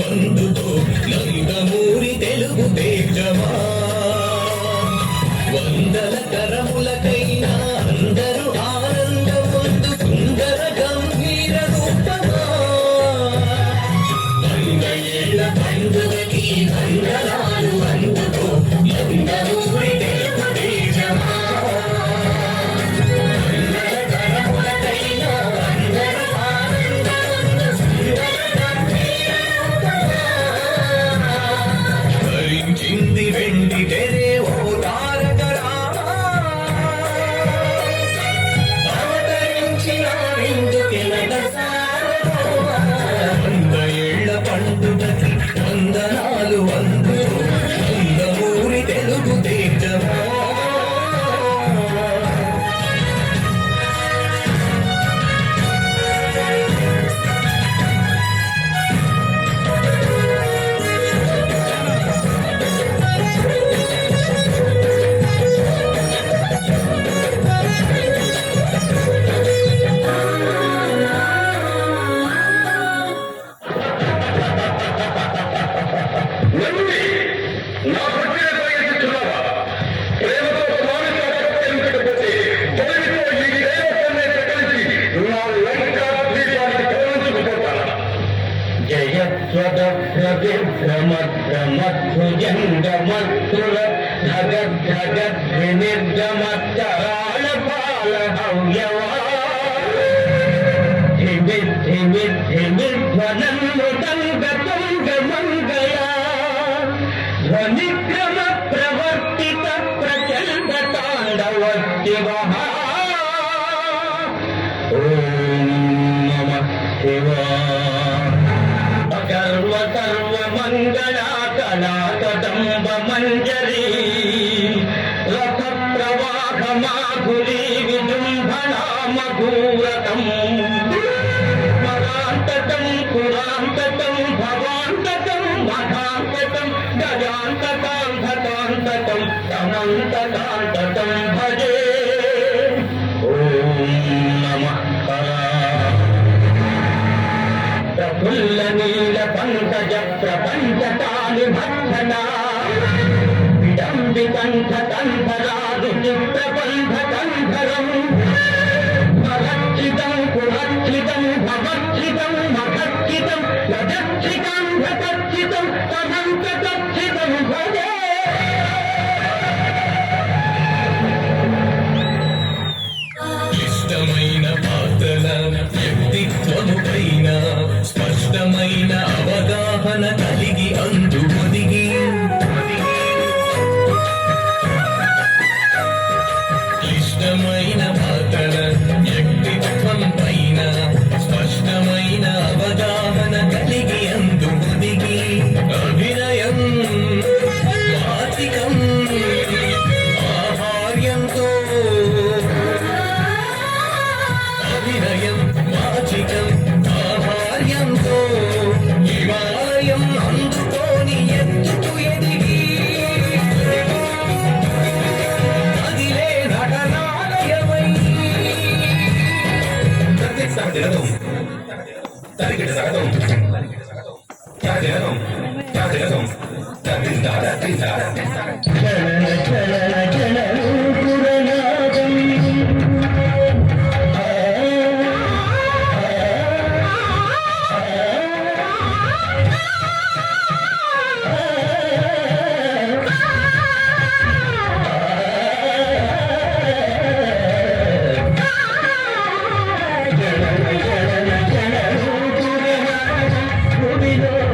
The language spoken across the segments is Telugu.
అందుకో నందమూరి తెలుగు తేజమా వందల తరములకైనా అందరూ ఆనంద పొందు సుందర గంభీర రూపమా 100 ఏళ్ల పండుగకి వందనాలు అందుకో నందమూరి తెలుగు తేజమా చింది వెండి తెరే ఓ తారకరా అవతరించిన ఇందుకెనట 100 ఏళ్ల పండుగకి వందనాలు అందుకో నందమూరి తెలుగు తేజమా జయత్వద్రమద్రమద్భుజంగమత్తుల ధగద్ధగద్వినిర్గమత్తరాళ పాల హవ్యవా ధిమిద్ధిమిద్ధిమిధ్వనన్మృతంగతుంగమంగయా ధ్వనిక్రమ ప్రవర్తిత ప్రచండ తాండవ శివః ఓం నమః శివాయ కర్వ కర్వ మంగళా కళాకదంబ మంజరీ రథ ప్రవాహ మాధురీ విజృంభణా మధురతం మరాంతకం పురాంతకం భవాంతకం మఠాంతకం గజాంతకాంతకాంతకం అనంతకాంతకం భజే ఓం నమః ప్రఫుల్ల నీల పంకజ ప్రపంచకాలి భక్షణా విడంబికంఠ కంఠరాజు చిత్రబంధ కంఠరం మరక్షితం పురక్షితం భవక్షితం మఖక్షితం గజక్షితం భటక్షితం తదంతక్షితం భజే ఇష్టమైన పాత్రల వ్యక్తిత్వము పైన స్పష్టమైన అవగాహన కలిగి అందు ఒదిగి ఇష్టమైన పాత్రల వ్యక్తిత్వం పైన స్పష్టమైన అవగాహన కలిగి అందు ఒదిగి అభినయం వాచికం ఆహార్యంతో అభినయం వాచికం ఆహార్యంతో హిమాలయం అందుకోని ఎత్తుకు ఎదిగి అదిలే నటనాలయమై సగతం తరిగిట సగతం సగతం సగతం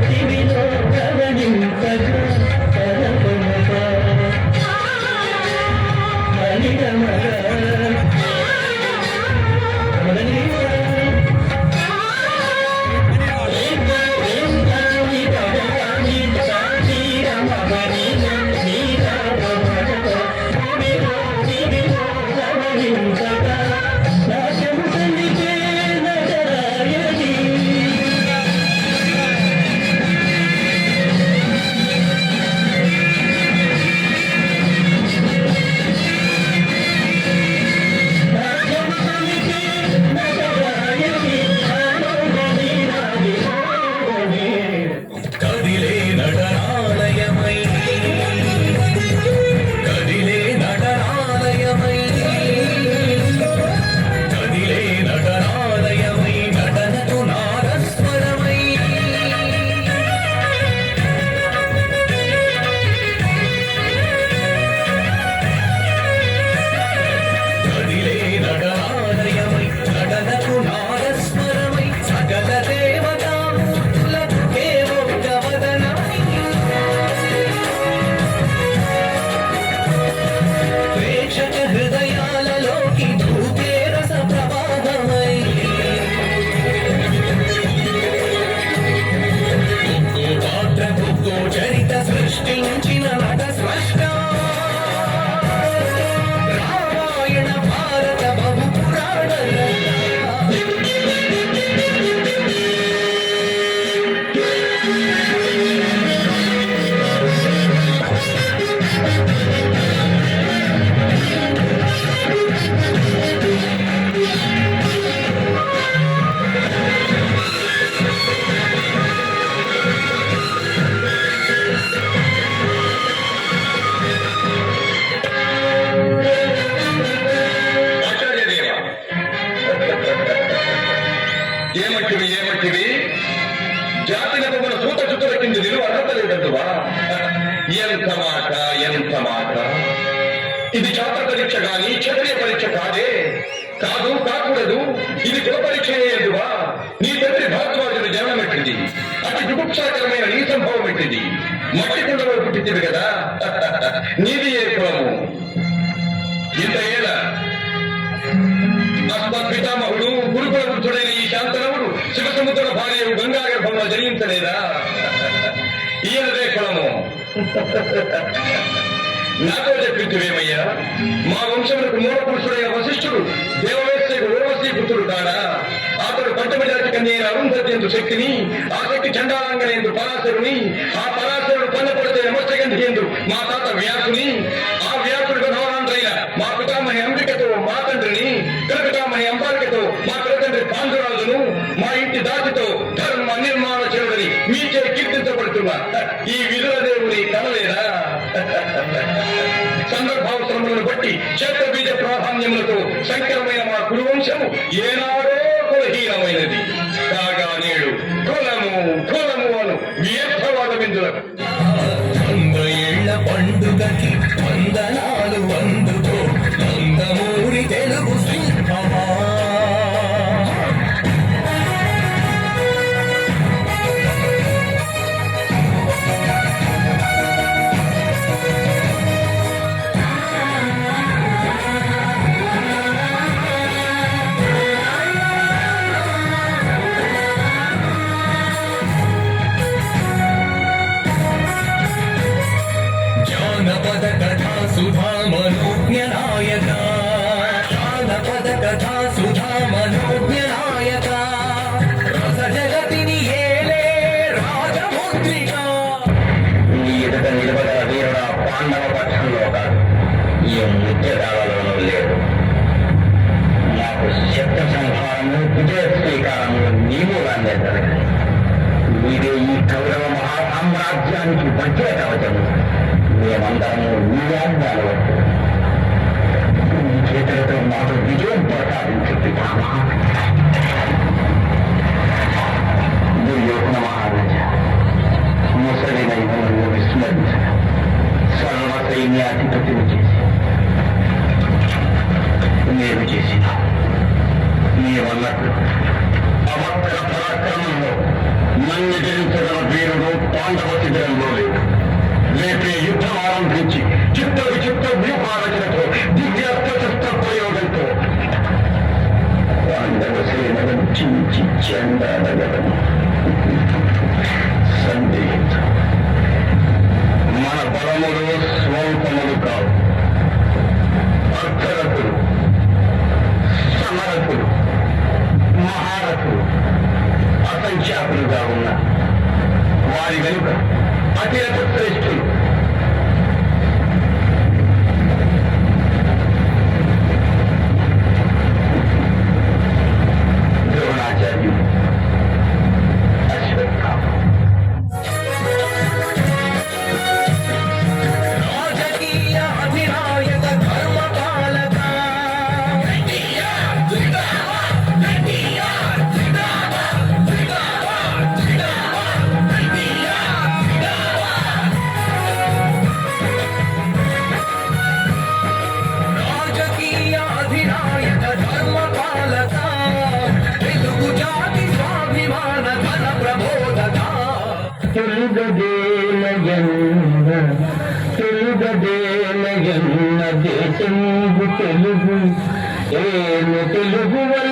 దివిలో గగనింపగా ఏమంటివి జాతిన మన సూత చుట్టల కింద నిలువ అర్హత లేదంటువా? ఎంత మాట ఇది జాత పరీక్ష గాని క్షత్రియ పరీక్ష కాదే. కాకూడదు. ఇది కుల పరీక్ష ఎందువా? నీ తండ్రి భారద్వాజుడు జన్మం పెట్టింది, అతి విభుక్షాకరమైన నీ సంభవం పెట్టింది, మట్టి కుండలో పుట్టింది కదా. నీది ఏ కులము? ఇంత ఏళ పితామహుడు గురుకుల వృద్ధుడైన ఈ శాంతనవుడు శివసముద్ర భార్య గంగా గర్భంలో జన్మించలేదా? ఈయనదే కులము. నాతో చెప్పించువేమయ్యా, మా వంశములకు మూల పురుషుడైన వశిష్ఠుడు దేవవేశ్యకు ఊర్వశీ పుత్రుడు కాడా? అతడు పంచమజాతి కన్యైన అరుంధత్యందు శక్తిని, ఆ శక్తి చండాలంగనేందు పరాశరుని, ఆ పరాశరుడు పన్నపడితే నమస్యగంధియందు మా తాత వ్యాసుని, ఆ వ్యాసుడు గౌరవాంతరైన మా పితామహి అంబికతో మా తండ్రిని, పితామహి అంబాలికతో మా పిల్లతండ్రి పాండురాజును, మా ఇంటి దాటితో ధర్మ నిర్మాణ చేయుడని మీచే కీర్తించబడుతున్నా ఈ విధుల దేవుని కనలేదా? సందర్భావసరములను బట్టి క్షేత్ర బీజ ప్రాధాన్యములతో సంకరమైన మా కురువంశము ఏనాడో కులహీనమైనది కాగా నేడు కులము అను వ్యర్థవాదమిందులకు. 100 ఏళ్ల పండుగకి వందనాలు అందుకో నందమూరి తెలుగు సింహమా. జానపద కథా సుధా మనోజ్ఞ నాయక, జానపద కథా సుధా మనోజ్ఞ నాయక, రస జగతిని ఏలే రాజముద్రిక. ఈ ఎదుట నిలబడిన వీరుడు పాండవ పక్షంలో కాదు, ఈ ముత్యకాలలోనూ లేడు. నాకు శక్తి సంహారము విజయ శ్రీకారము నీ మూలాన్నే జరగాలి. నీవే ఈ కౌరవ మహాసామ్రాజ్యానికి వచ్చే కవచము. మేమందరము నీ ఆజ్ఞాలు నీ చేతులతో మాకు విజయం ప్రసాదించు పితామహ. దుర్యోధన మహారాజా, ముసలి నైపుణ్యం విస్మరించక సర్వ సైన్యాధిపతిని చేసి నేను చేసిన నీవన్నట్లు అవక్కర పరాక్రమంలో నన్ను జయించగల వీరుడు పాండవ శిబిరంలో లేదు. రేపే యుద్ధం ఆరంభించి చిత్త విచిత్త వ్యూహారచనతో దివ్యాస్త్ర ప్రయోగంతో పాండవ సేనలను చించి చెండాడగలను. సందేహించ మన బలములు స్వల్పములు కావు. అర్థరతులు, సమరతులు, మహారథులు అసంఖ్యాకులుగా ఉన్న వారి వెనుక అత్యంత శ్రేష్ఠులు ద్రోణాచార్యులు, అశ్వత్థామ. రాజకీయ అధినాయక ధర్మపాలక, రాజకీయ అధినాయక ధర్మపాలక, తెలుగు జాతి స్వాభిమాన ఘన ప్రబోధక. తెలుగదేలయన్న దేశంబు తెలుగు ఏను తెలుగు వల్ల